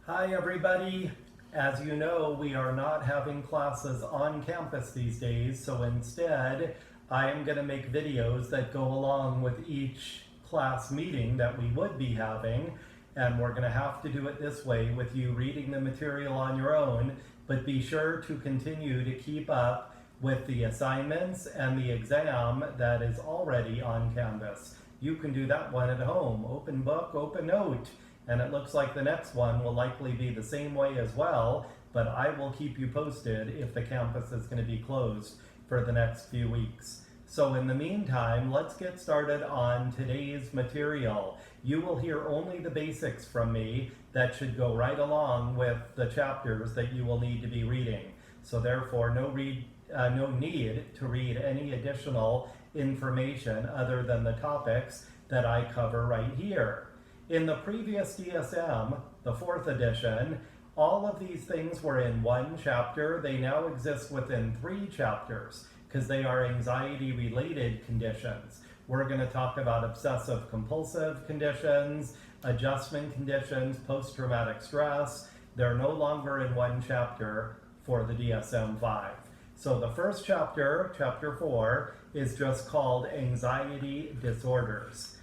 Hi everybody. As you know, we are not having classes on campus these days, so instead I am going to make videos that go along with each class meeting that we would be having, and we're going to have to do it this way with you reading the material on your own, but be sure to continue to keep up with the assignments and the exam that is already on Canvas. You can do that one at home, open book, open note. And it looks like the next one will likely be the same way as well, but I will keep you posted if the campus is going to be closed for the next few weeks. So in the meantime, let's get started on today's material. You will hear only the basics from me that should go right along with the chapters that you will need to be reading. So therefore, no need to read any additional information other than the topics that I cover right here. In the previous DSM, the 4th edition, all of these things were in one chapter. They now exist within 3 chapters because they are anxiety-related conditions. We're going to talk about obsessive-compulsive conditions, adjustment conditions, post-traumatic stress. They're no longer in one chapter for the DSM-5. So the first chapter, chapter 4, is just called Anxiety Disorders.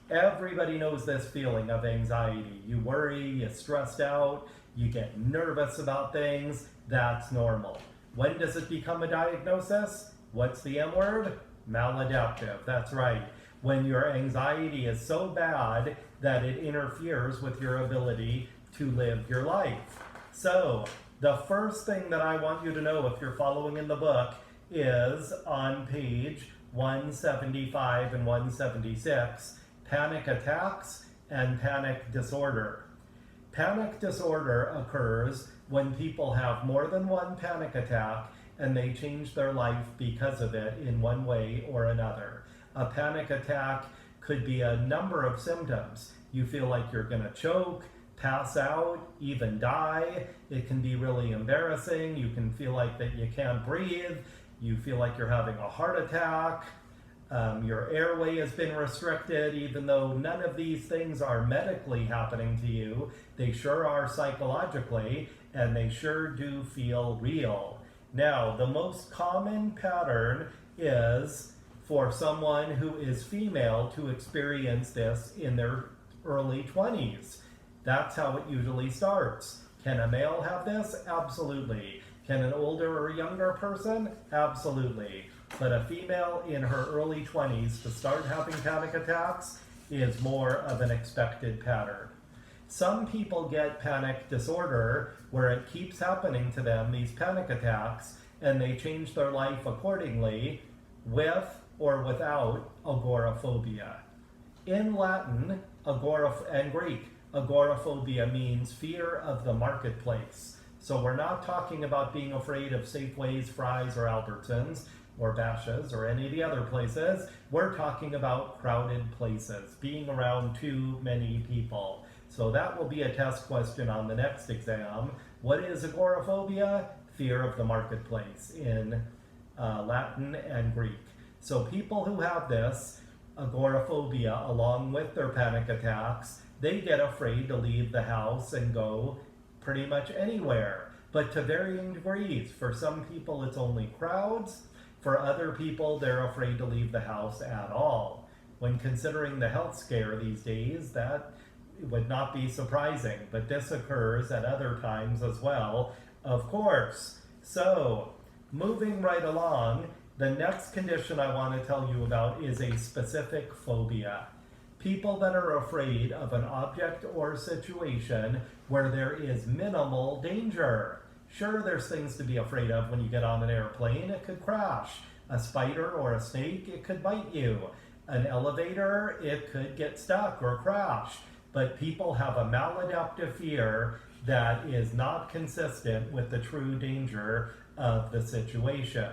Everybody knows this feeling of anxiety. You worry, you're stressed out, you get nervous about things. That's normal. When does it become a diagnosis? What's the M word? Maladaptive. That's right. When your anxiety is so bad that it interferes with your ability to live your life. So, the first thing that I want you to know if you're following in the book is on page 175 and 176. Panic attacks and panic disorder. Panic disorder occurs when people have more than one panic attack and they change their life because of it in one way or another. A panic attack could be a number of symptoms. You feel like you're going to choke, pass out, even die. It can be really embarrassing. You can feel like that you can't breathe. You feel like you're having a heart attack. Your airway has been restricted, even though none of these things are medically happening to you. They sure are psychologically, and they sure do feel real. Now, the most common pattern is for someone who is female to experience this in their early 20s. That's how it usually starts. Can a male have this? Absolutely. Can an older or younger person? Absolutely. But a female in her early 20s to start having panic attacks is more of an expected pattern. Some people get panic disorder where it keeps happening to them, these panic attacks, and they change their life accordingly with or without agoraphobia. In Latin and Greek, agoraphobia means fear of the marketplace. So we're not talking about being afraid of Safeways, Fry's, or Albertsons, or Bashas', or any of the other places. We're talking about crowded places, being around too many people. So that will be a test question on the next exam. What is agoraphobia? Fear of the marketplace in Latin and Greek. So people who have this agoraphobia along with their panic attacks, they get afraid to leave the house and go pretty much anywhere, but to varying degrees. For some people it's only crowds. For other people, they're afraid to leave the house at all. When considering the health scare these days, that would not be surprising, but this occurs at other times as well, of course. So, moving right along, the next condition I want to tell you about is a specific phobia. People that are afraid of an object or situation where there is minimal danger. Sure, there's things to be afraid of when you get on an airplane. It could crash. A spider or a snake, it could bite you. An elevator, it could get stuck or crash. But people have a maladaptive fear that is not consistent with the true danger of the situation.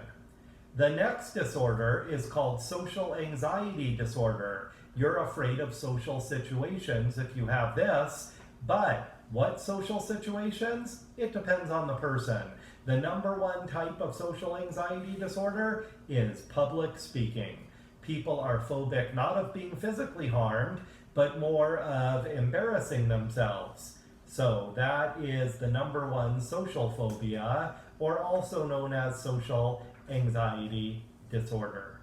The next disorder is called social anxiety disorder. You're afraid of social situations if you have this, but what social situations? It depends on the person. The number one type of social anxiety disorder is public speaking. People are phobic not of being physically harmed, but more of embarrassing themselves. So that is the number one social phobia, or also known as social anxiety disorder.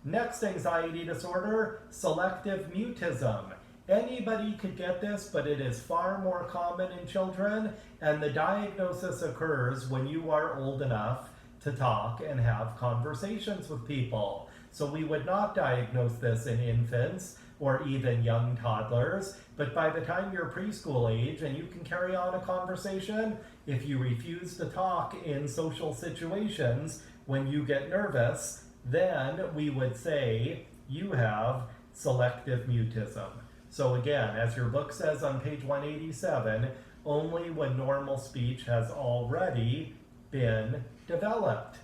Next anxiety disorder, selective mutism. Anybody could get this, but it is far more common in children, and the diagnosis occurs when you are old enough to talk and have conversations with people. So we would not diagnose this in infants or even young toddlers, but by the time you're preschool age and you can carry on a conversation, if you refuse to talk in social situations when you get nervous, then we would say you have selective mutism. So again, as your book says on page 187, only when normal speech has already been developed.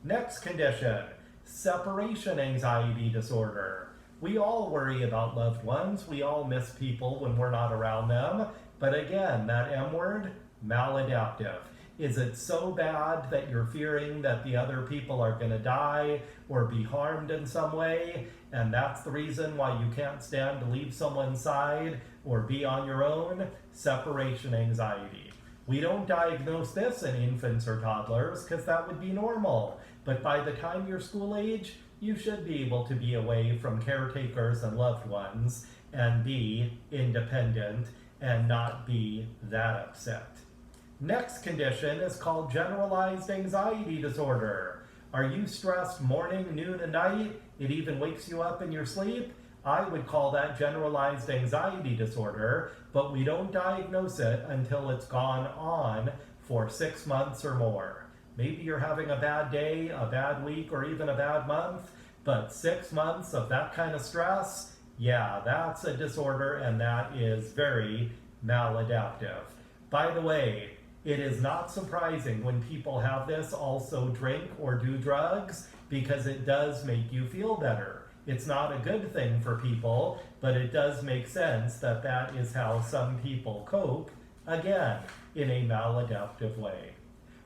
Next condition, separation anxiety disorder. We all worry about loved ones. We all miss people when we're not around them. But again, that M word, maladaptive. Is it so bad that you're fearing that the other people are going to die or be harmed in some way, and that's the reason why you can't stand to leave someone's side or be on your own? Separation anxiety. We don't diagnose this in infants or toddlers because that would be normal. But by the time you're school age, you should be able to be away from caretakers and loved ones and be independent and not be that upset. Next condition is called generalized anxiety disorder. Are you stressed morning, noon, and night? It even wakes you up in your sleep? I would call that generalized anxiety disorder, but we don't diagnose it until it's gone on for 6 months or more. Maybe you're having a bad day, a bad week, or even a bad month, but 6 months of that kind of stress, yeah, that's a disorder, and that is very maladaptive. By the way, it is not surprising when people have this also drink or do drugs, because it does make you feel better. It's not a good thing for people, but it does make sense that that is how some people cope, again, in a maladaptive way.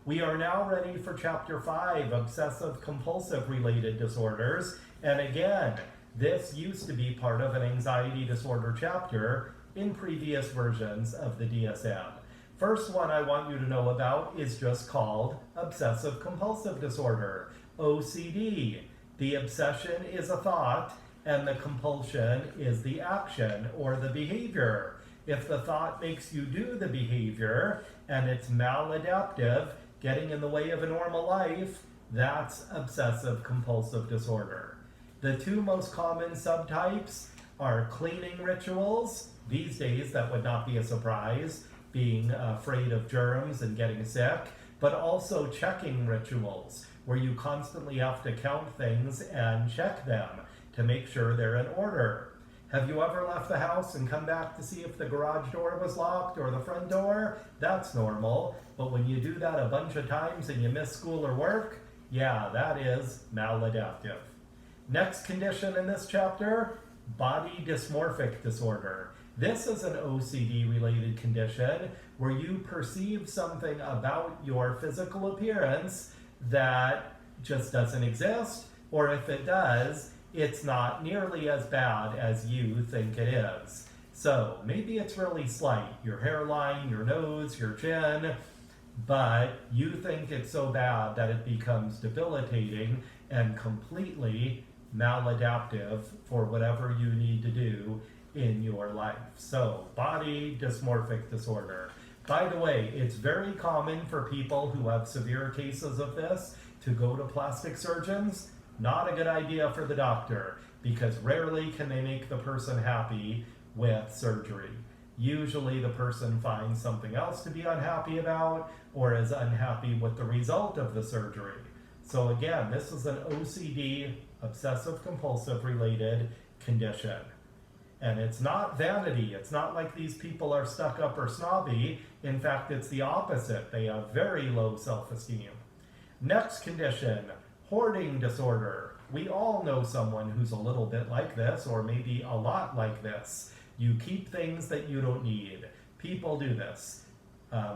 We are now ready for Chapter 5, Obsessive Compulsive Related Disorders, and again, this used to be part of an anxiety disorder chapter in previous versions of the DSM. First one I want you to know about is just called Obsessive Compulsive Disorder, OCD. The obsession is a thought, and the compulsion is the action or the behavior. If the thought makes you do the behavior, and it's maladaptive, getting in the way of a normal life, that's obsessive compulsive disorder. The two most common subtypes are cleaning rituals. These days, that would not be a surprise, being afraid of germs and getting sick, but also checking rituals, where you constantly have to count things and check them to make sure they're in order. Have you ever left the house and come back to see if the garage door was locked or the front door? That's normal, but when you do that a bunch of times and you miss school or work, yeah, that is maladaptive. Next condition in this chapter, body dysmorphic disorder. This is an OCD-related condition where you perceive something about your physical appearance that just doesn't exist, or if it does, it's not nearly as bad as you think it is. So maybe it's really slight, your hairline, your nose, your chin, but you think it's so bad that it becomes debilitating and completely maladaptive for whatever you need to do in your life. So, body dysmorphic disorder. By the way, it's very common for people who have severe cases of this to go to plastic surgeons. Not a good idea for the doctor, because rarely can they make the person happy with surgery. Usually the person finds something else to be unhappy about, or is unhappy with the result of the surgery. So again, this is an OCD, obsessive compulsive related condition. And it's not vanity. It's not like these people are stuck up or snobby. In fact, it's the opposite. They have very low self-esteem. Next condition, hoarding disorder. We all know someone who's a little bit like this, or maybe a lot like this. You keep things that you don't need. People do this.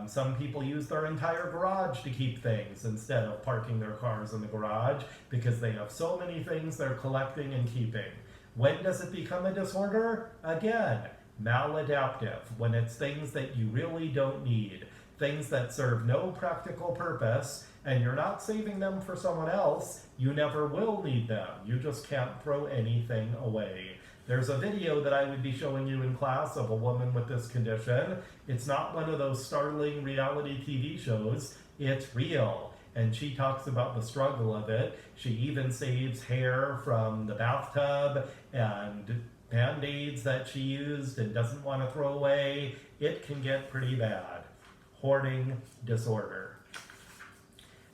Some people use their entire garage to keep things instead of parking their cars in the garage because they have so many things they're collecting and keeping. When does it become a disorder? Again, maladaptive, when it's things that you really don't need, things that serve no practical purpose, and you're not saving them for someone else, you never will need them. You just can't throw anything away. There's a video that I would be showing you in class of a woman with this condition. It's not one of those startling reality TV shows. It's real. And she talks about the struggle of it. She even saves hair from the bathtub and Band-Aids that she used and doesn't want to throw away. It can get pretty bad. Hoarding disorder.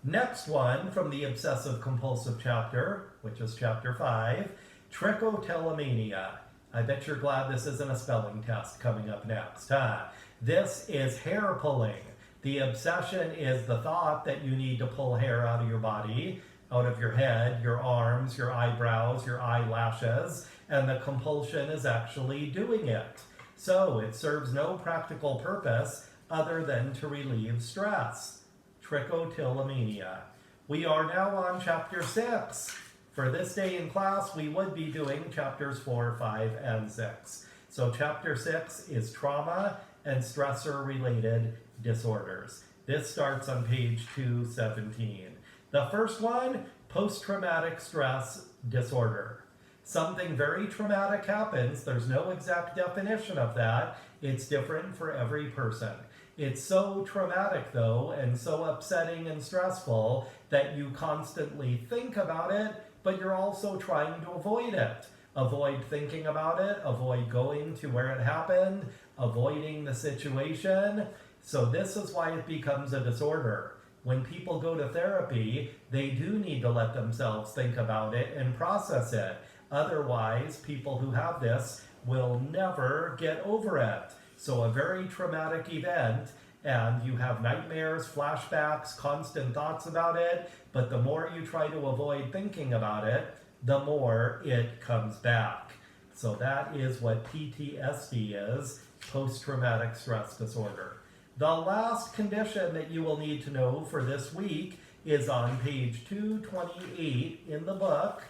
Next one from the obsessive compulsive chapter, which is chapter 5, trichotillomania. I bet you're glad this isn't a spelling test coming up next, huh? This is hair pulling. The obsession is the thought that you need to pull hair out of your body, out of your head, your arms, your eyebrows, your eyelashes, and the compulsion is actually doing it. So it serves no practical purpose other than to relieve stress. Trichotillomania. We are now on chapter 6. For this day in class, we would be doing chapters 4, 5, and 6. So chapter 6 is trauma and stressor-related disorders. This starts on page 217. The first one, post-traumatic stress disorder. Something very traumatic happens. There's no exact definition of that. It's different for every person. It's so traumatic, though, and so upsetting and stressful that you constantly think about it, but you're also trying to avoid it. Avoid thinking about it, avoid going to where it happened, avoiding the situation. So this is why it becomes a disorder. When people go to therapy, they do need to let themselves think about it and process it. Otherwise, people who have this will never get over it. So a very traumatic event, and you have nightmares, flashbacks, constant thoughts about it, but the more you try to avoid thinking about it, the more it comes back. So that is what PTSD is, post-traumatic stress disorder. The last condition that you will need to know for this week is on page 228 in the book.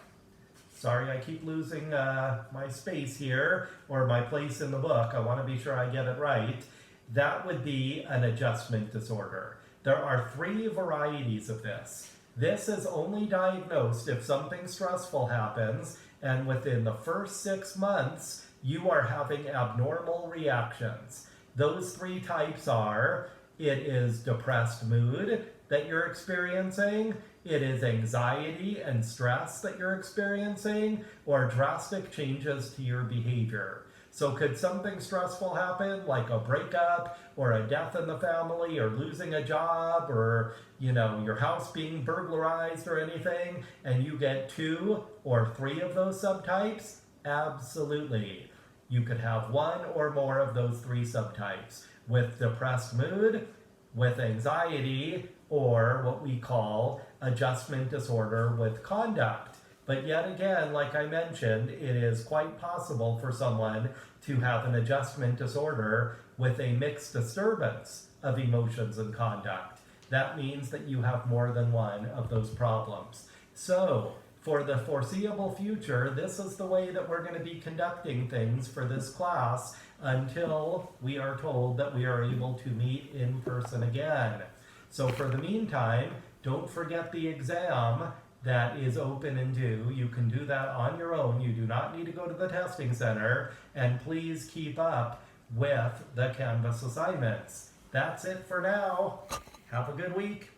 Sorry, I keep losing my space here, or my place in the book. I want to be sure I get it right. That would be an adjustment disorder. There are 3 varieties of this. This is only diagnosed if something stressful happens, and within the first 6 months, you are having abnormal reactions. Those 3 types are, it is depressed mood that you're experiencing, it is anxiety and stress that you're experiencing, or drastic changes to your behavior. So could something stressful happen, like a breakup, or a death in the family, or losing a job, or your house being burglarized or anything, and you get 2 or 3 of those subtypes? Absolutely. You could have 1 or more of those 3 subtypes, with depressed mood, with anxiety, or what we call adjustment disorder with conduct. But yet again, like I mentioned, it is quite possible for someone to have an adjustment disorder with a mixed disturbance of emotions and conduct. That means that you have more than one of those problems. So, for the foreseeable future, this is the way that we're going to be conducting things for this class until we are told that we are able to meet in person again. So for the meantime, don't forget the exam that is open and due. You can do that on your own. You do not need to go to the testing center. And please keep up with the Canvas assignments. That's it for now. Have a good week.